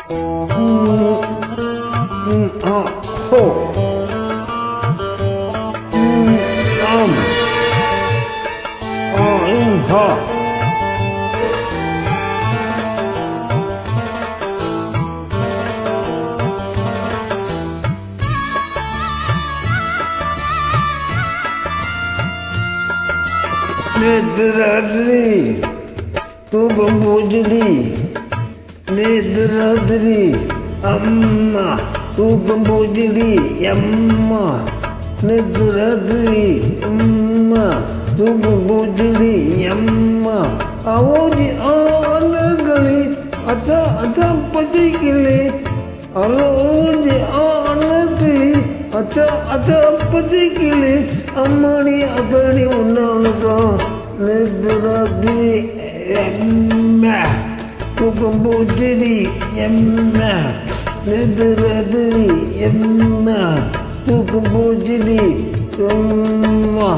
ஹோ ஹா நேத்து ராத்திரி தூக்கம் போச்சுடி. நேத்து ராத்திரி அம்மா தூக்கம் போச்சுடி. அம்மா நேத்து ராத்திரி அம்மா தூக்கம் போச்சுடி. அம்மா அவோஜி அண்ணகளே அச்சா அச்சா பச்சைக்கிளே அலோஜி அண்ணகளே அச்சா அச்சா பச்சைக்கிளே அம்மாடி அத்தாடி ஒன்னாலதான் நேத்து ராத்திரி அம்மா தூக்கம் போச்சுடி. அம்மா நேத்து ராத்திரி அம்மா தூக்கம் போச்சுடி. அம்மா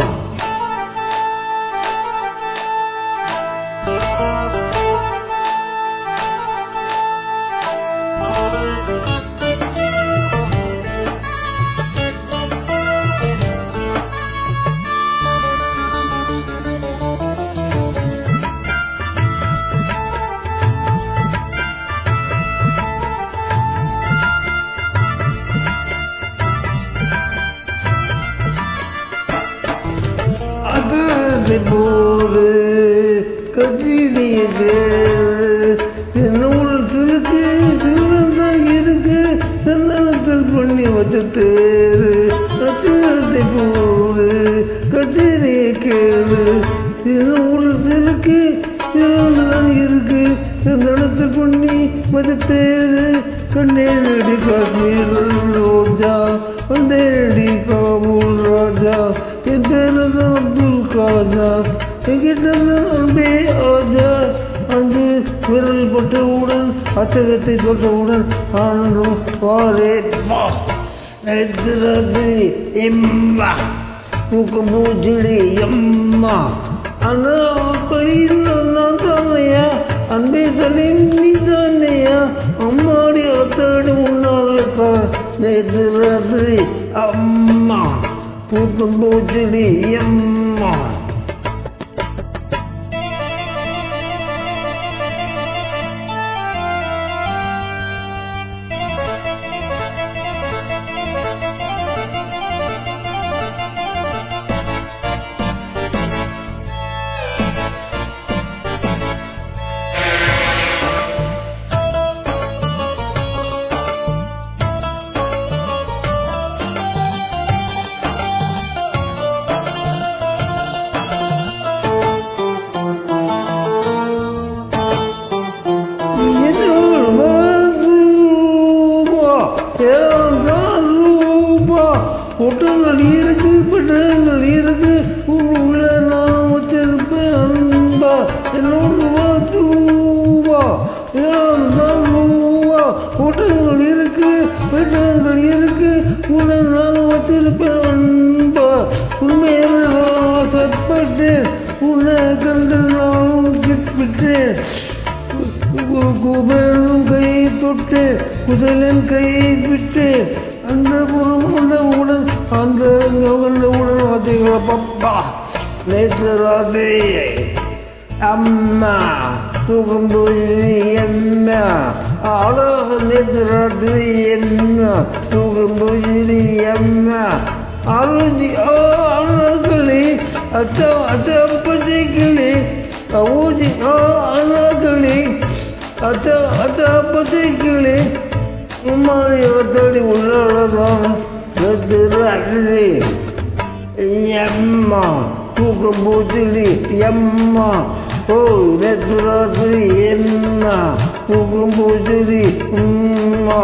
போது கத்திரிக்கு நூல் சிறுக்கு சிறந்தான் இருக்கு சந்தனத்தில் பண்ணி வச்ச தேரு கத்திரத்தை போது கத்திரிய கேளு நூல் சிறுக்கு சிறந்தான் இருக்கு சந்தனத்தில் பண்ணி வச்ச தேரு கண்ணேடி காஷ்மீர் ரோஜா வந்தேடி காபூல் ராஜா என் பேருதான் அப்துல் காஜா என்கிட்டதான் அன்பே ஆஜா. அஞ்சு விரல் பட்டவுடன் அச்சகத்தை தொட்டவுடன் ஆனந்தம் வாரே வா. நேத்து ராத்திரி எம்மா தூக்கம் போச்சுடி. எம்மா அண்ணா அப்படின் நான் தானையா அன்பே சலீம் நீ தானையா அம்மாடி அத்தாடி உன்னாலக்கா. நேத்து ராத்திரி அம்மா தூக்கம் போச்சுடி. அம்மா ஒட்டங்கள் இருக்கு பட்டங்கள் இருக்கு உள்ள நான் வச்சிருப்பேன் அன்பா என்னோட தூவா ஏவா. ஒட்டங்கள் இருக்கு பட்டங்கள் இருக்கு உள்ள நான் வச்சிருப்பேன் அன்பா உண்மையில நான் ஆசைப்பட்டேன் உன்னை கண்டு நானும் கிட்பிட்டேன். குபேரன் கையை தொட்டு குதலன் கையை விட்டு அந்த உடன் அந்த உடன் வார்த்தைகளை பப்பா. நேற்று ராத்திரி அம்மா தூக்கம் போச்சுடி. அம்மா அழக நேற்று ராத்திரி அம்மா தூக்கம் போச்சுடி. அம்மா அருஜி அண்ணாக்களே அச்சா அச்சா பச்சைக்கிளே அவோஜி அண்ணாக்களே அச்சா அச்சா பச்சைக்கிளே உம்மாடி அத்தாடி உள்ளதான் நேற்று ராத்திரி அம்மா தூக்கம் போச்சுடி. அம்மா ஓ நேற்று ராத்திரி அம்மா தூக்கம் போச்சுடி. அம்மா